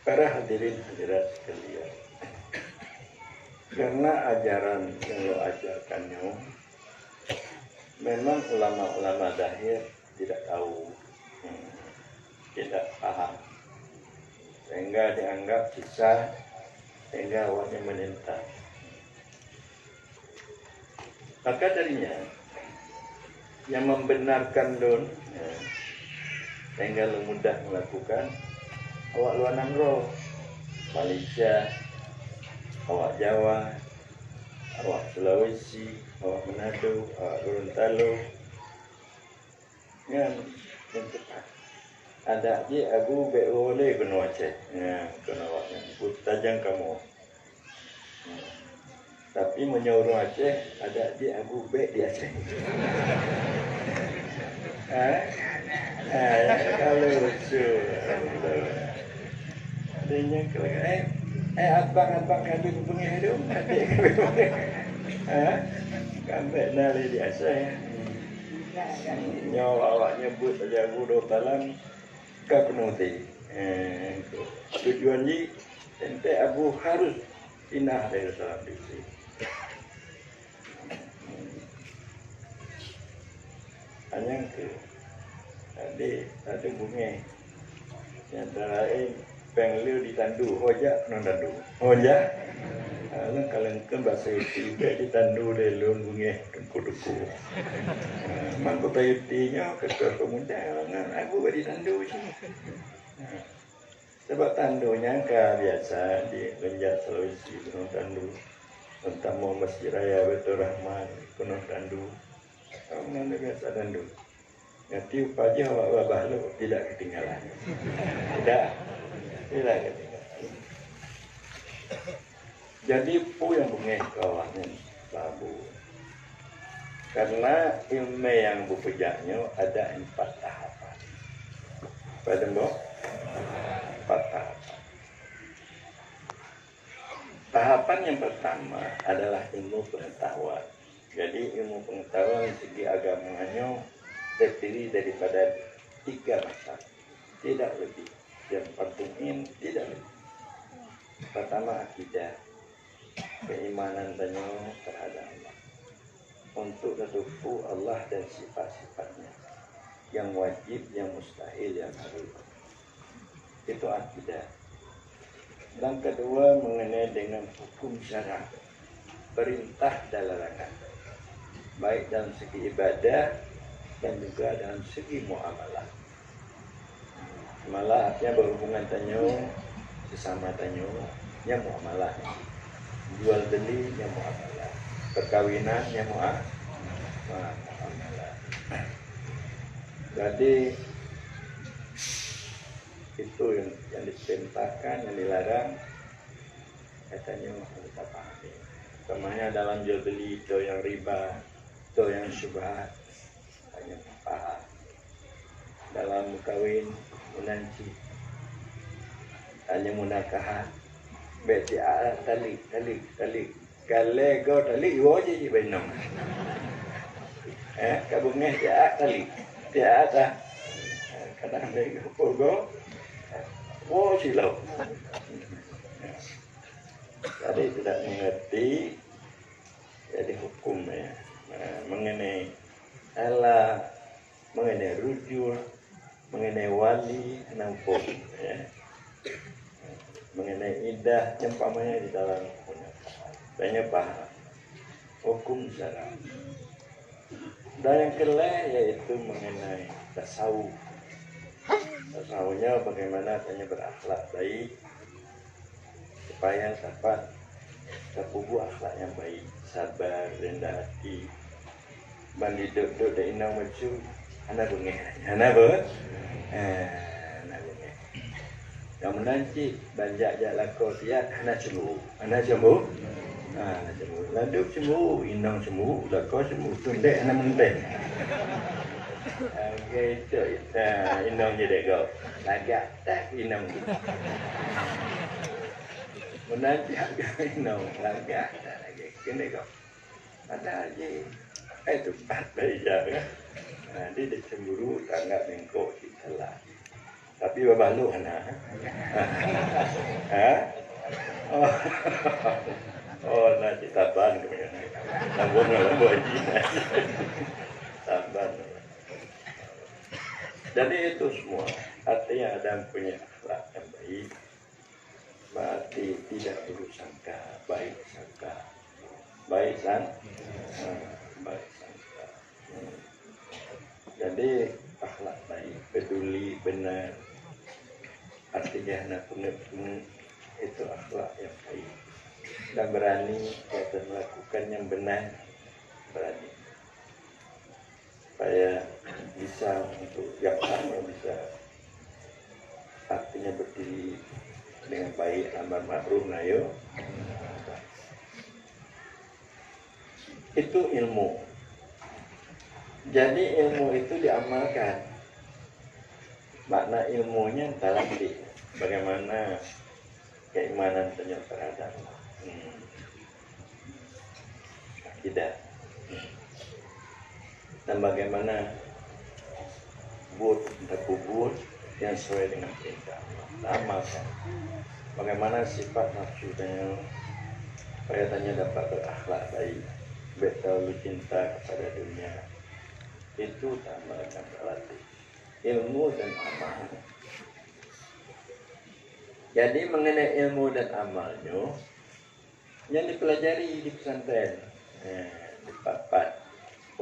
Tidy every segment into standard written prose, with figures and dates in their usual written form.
Para hadirin hadirat sekalian, karena ajaran yang lo ajarkannya memang ulama-ulama dahir tidak tahu, tidak paham, sehingga dianggap sisa, sehingga awalnya menentang. Maka darinya yang membenarkan don, sehingga lo mudah melakukan awak luanan roh, Malaysia, awak Jawa, awak Sulawesi, awak Manado, awak Gorontalo, yang cepat. Ada je aku boleh kena Aceh, kena awaknya, tajam kamu. Tapi menyuruh Aceh, ada je aku di Aceh. Kalau lucu, adanya kalau abang kami punya hidup, adik kami punya, kami nari di Aceh. Nyawa awak nyebut aja budo talam ke penuti. Tujuan ni, ente abu harus pindah dari salam diksi. Hanya ke ada bunga yang terakhir pengliu ditandu, hojak non tandu, hojak. Kalau kan bahasa itu ditandu dari lun bunga duku. Mangkota itinya ketua pemuda, aku beri tandu sih. Sebab tandunya biasa di Lenjar Sulawesi penuh tandu, tentang mau Masjid Raya Betul Rahman penuh tandu, mana biasa tandu. Nanti upaya awak bahluk tidak ketinggalan. Tidak ketinggalan. Jadi pu yang bunga kawannya babu. Karena ilmu yang bepejaknya ada 4 tahapan. Pada mbok 4 tahapan. Tahapan yang pertama adalah ilmu pengetahuan. Jadi ilmu pengetahuan segi agamanya terdiri daripada 3 masalah, tidak lebih. Yang penting tidak lebih. Pertama akidah, keimanan tanya terhadap Allah, untuk menufu Allah dan sifat-sifatnya, yang wajib, yang mustahil, yang harus. Itu akidah. Dan kedua mengenai dengan hukum syara, perintah dan larangan, baik dalam segi ibadah dan juga dalam segi muamalah. Malah artinya berhubungan tanyo sesama tanyo, yang muamalah. Jual beli yang muamalah. Perkawinan yang muamalah. Jadi itu yang diperintahkan, yang dilarang, katanya kita pahami. Namanya dalam jual beli itu yang riba, itu yang syubhat, hanya paham. Dalam kawin menanci, hanya munakahat, beti talik. Kalau kau talik, iwo je benam. Kabungnya talik, ada. Kadang mereka pogo, silau. Jadi tidak mengerti, jadi hukumnya mengenai Allah, mengenai rujul, mengenai wali, nampung, mengenai idah, umpamanya di dalam banyak paham hukum syara. Dan yang kedua yaitu mengenai tasawuf. Tasawufnya bagaimana hanya berakhlak baik supaya dapat terpugu akhlak yang baik, sabar, rendah hati, bandi duduk dan inang macam anak bunga, anak bunga. Yang menanti banjak lakor tiap anak cemburu, anak cemburu. Lalu cemburu, inang cemburu, lakor cemburu, tundek anak mendek. Gitu, inang jadi kau, lagak tak inang. Menanti agak inang, lagak tak lagi, kena kau. Ada aja, itu empat bayi jaga. Dia cemburu, tanggap mengkau di salah. Tapi babalu anak. Ha? Oh, oh nak taban kemudian. Lambung haji. Taban. Jadi itu semua artinya Adam punya akhlak yang baik. Berarti tidak buruk sangka, baik sangka. Baik sangka. Jadi akhlak baik, peduli, benar. Artinya nak pun itu akhlak yang baik. Dan berani kita melakukan yang benar, berani. Supaya bisa untuk yang sama bisa artinya berdiri dengan baik, amar ma'ruf nahi. Itu ilmu. Jadi ilmu itu diamalkan. Makna ilmunya entahlah bagaimana keimanan terhadap akidah. Dan bagaimana buat yang sesuai dengan perintah Allah. Amalkan. Bagaimana sifat nafsunya supaya tanya dapat berakhlak baik, betul cinta kepada dunia. Itu amalkan berlatih ilmu dan amal. Jadi mengenai ilmu dan amalnya yang dipelajari di pesantren, dipapat,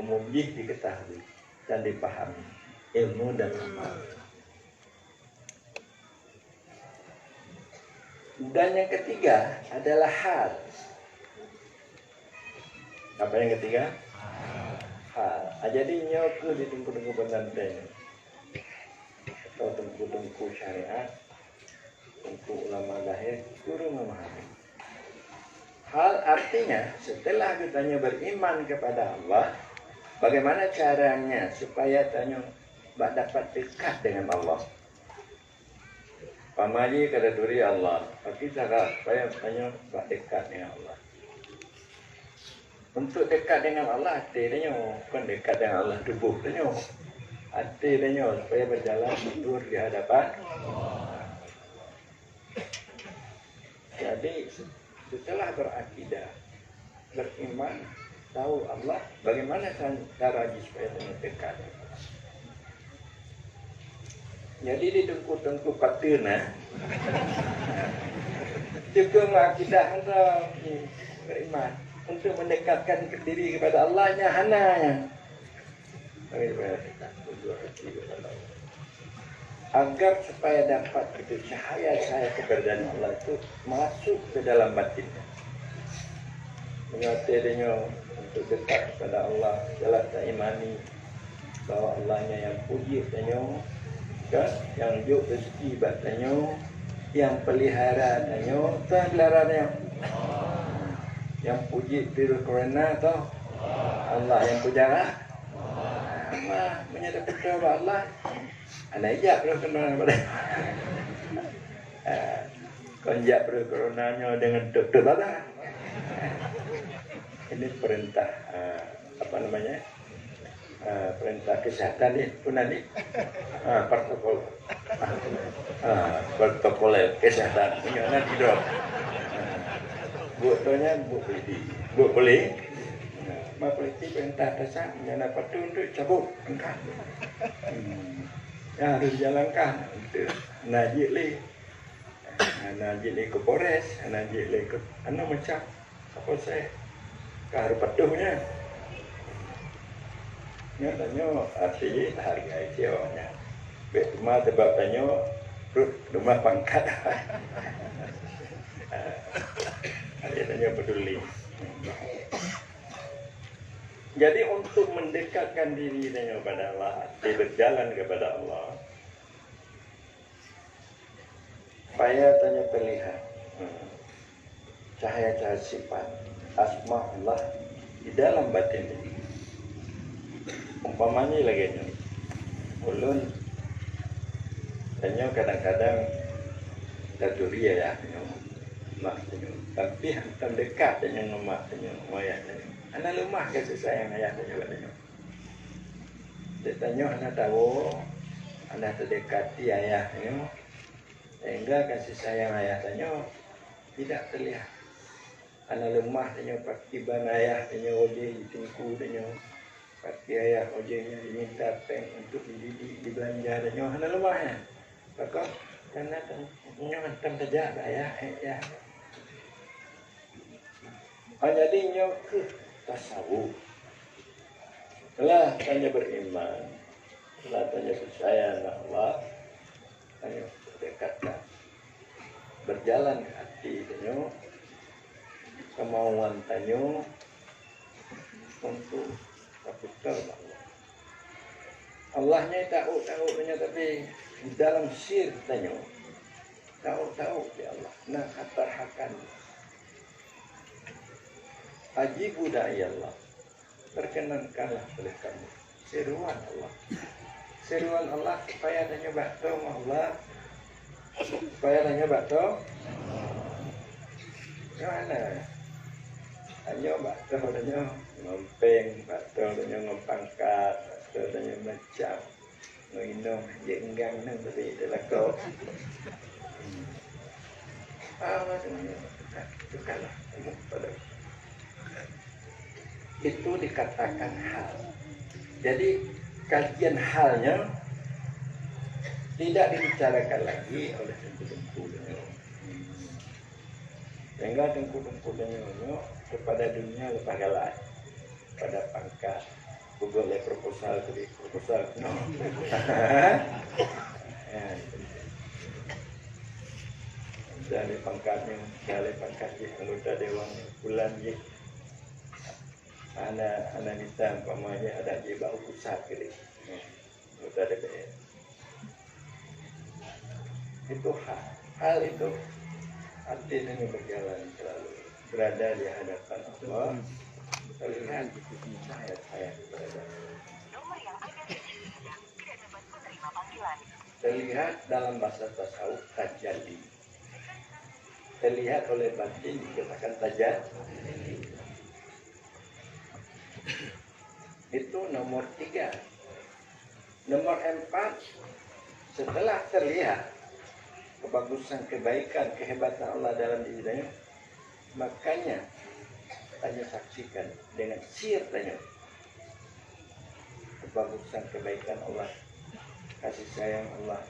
umum diketahui dan dipahami ilmu dan amal. Dan yang ketiga adalah hal. Apa yang ketiga? Hal. Jadi nyoku di tengku-tengku pesantren atau tengku-tengku syariat, tengku ulama lahir, guru memahami. Hal artinya setelah kitanya beriman kepada Allah, bagaimana caranya supaya tanya dapat dekat dengan Allah. Pamali kada duri Allah, tapi cara supaya tanya dekat dengan Allah. Untuk dekat dengan Allah, artinya bukan dekat dengan Allah tubuh tanya. Artinya supaya berjalan mundur di hadapan Allah. Jadi setelah berakidah, beriman, tahu Allah, bagaimana cara supaya dekat. Jadi di tengku-tengku patuna juga mengakidah atau beriman untuk mendekatkan diri kepada Allahnya hananya. Agar supaya dapat itu cahaya keberadaan Allah itu masuk ke dalam batinnya. Mengatirinya untuk dekat kepada Allah, jelas tak imani bahwa Allahnya yang puji tanya, kan? Yang juk rezeki tanya, yang pelihara tanya, tak peliharanya. Yang puji virus corona tu Allah, yang pujara Allah, menyadap betul Allah. Anak ijak perlu kenal pada konjak perlu coronanya dengan dokter lah. Ini perintah apa namanya, perintah kesehatan ini pun nanti protokol kesehatan ini nanti dok. Buatnya buat boleh. Polisi perintah dasar yang dapat untuk cabut angkat. Ya harus dijalankan. Najib ke Polres, najib ke macam apa saya harus patuhnya. Ya tanya arti hargai siawanya. Bet rumah tebak tanya rumah pangkat. Dia tanya peduli. Jadi untuk mendekatkan diri kepada Allah, berjalan kepada Allah, supaya tanya terlihat cahaya-cahaya sifat asma Allah di dalam batin ini. Umpamanya lagi ni, ulun tanya kadang-kadang taduri ya, mak tanya, tapi hantam dekat dengan mak tanya, ayah tanya. Anak lemah kasih sayang ayah tanya katanya. Dia tanya anak tahu Anda terdekati ayahnya, sehingga kasih sayang ayahnya tidak terlihat. Anda lemah tanya pakai ban ayah tanya ojek tingku tanya pakai ayah ojeknya diminta peng untuk dididik dibelanja tanya Anda lemahnya. Maka karena tanya hantam saja ayah ya. Jadi nyo ke tasawuf. Setelah tanya beriman, setelah tanya percaya Allah, tanya berdekatkan, berjalan ke hati tanya, kemauan tanya untuk takut Allah. Allahnya tahu tanya tapi di dalam sir tanya, tahu ya Allah, nak atarhakan. Ajibu da'i Allah, perkenankanlah oleh kamu seruan Allah. Seruan Allah supaya tanya bakto Allah, supaya tanya bakto mana? Tanya bakto tanya ngompeng, bakto tanya ngompangkat, bakto tanya macam ngoinong jenggang nang tadi adalah kau. Allah tanya tukarlah pada itu dikatakan hal. Jadi kajian halnya tidak dibicarakan lagi oleh tengku-tengkunya. Sehingga tengku-tengkunya kepada dunia lepas galak, pada pangkat, boleh proposal tadi proposal, no. Dari pangkatnya, dari pangkat anggota dewan bulan je. Anak minta umpamanya ada di bau pusat gitu. Anggota DPR. Itu hal itu artinya berjalan selalu berada di hadapan Allah. Terlihat ayat-ayat berada. Terlihat dalam bahasa tasawuf tajalli. Terlihat oleh batin dikatakan tajalli. Itu nomor 3. Nomor 4, setelah terlihat kebagusan, kebaikan, kehebatan Allah dalam dirinya, makanya tanya saksikan dengan sir tanya kebagusan, kebaikan Allah, kasih sayang Allah,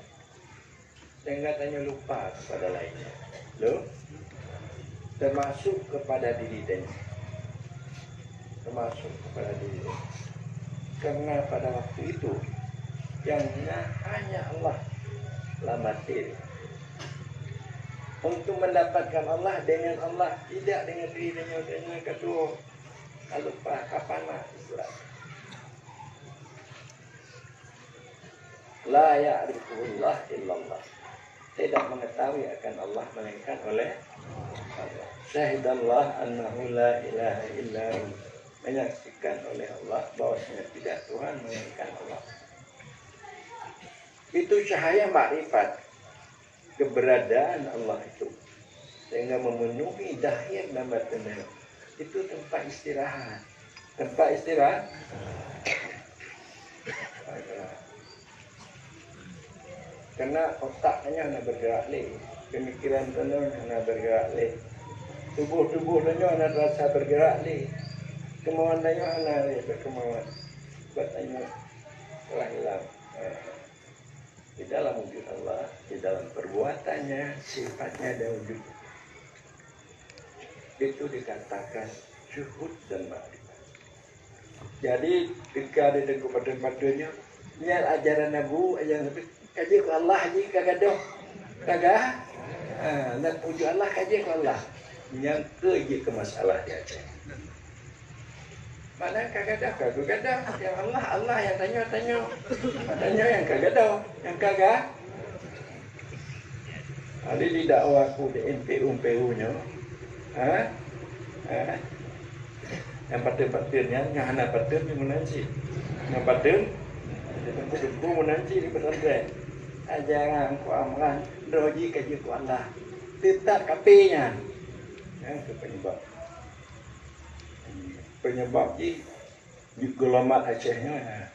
sehingga tanya lupa kepada lainnya. Loh, termasuk kepada diri tanya. Termasuk kepada diri. Karena pada waktu itu yang hanya Allah lah mati. Untuk mendapatkan Allah dengan Allah, tidak dengan dirinya dengan kedua. Kalau kapan lah Islam. La ya'rifullah illallah. Tidak mengetahui akan Allah melainkan oleh Allah. Syahidallah annahu la ilaha illallah. Menyaksikan oleh Allah bahwasanya tidak Tuhan melainkan Allah. Itu cahaya makrifat keberadaan Allah itu, sehingga memenuhi zahir dan batin. Itu tempat istirahat. Tempat istirahat. Karena otaknya nak bergerak leh, pemikiran tenun nak bergerak leh, tubuh-tubuhnya nak rasa bergerak leh. Kemauan tanya anak berkemauan buat tanya telah hilang di dalam wujud Allah, di dalam perbuatannya, sifatnya dan wujud itu dikatakan syuhud dan makrifat. Jadi ketika ada tengku pada-padanya niat ajaran Nabi yang lebih kaji ke Allah aja kagak dong kagak nak puji Allah kaji ke Allah yang ke masalah dia aja. Mana kagak ada yang Allah yang tanya yang kagak ada yang kagak ada di dakwaku di NPU nya yang patir-patirnya ngahana patir di menanci yang patir itu menanci di pesantren ajaran ku amalan doji kaji ku Allah tidak kapinya yang itu penyebab di gelombang Acehnya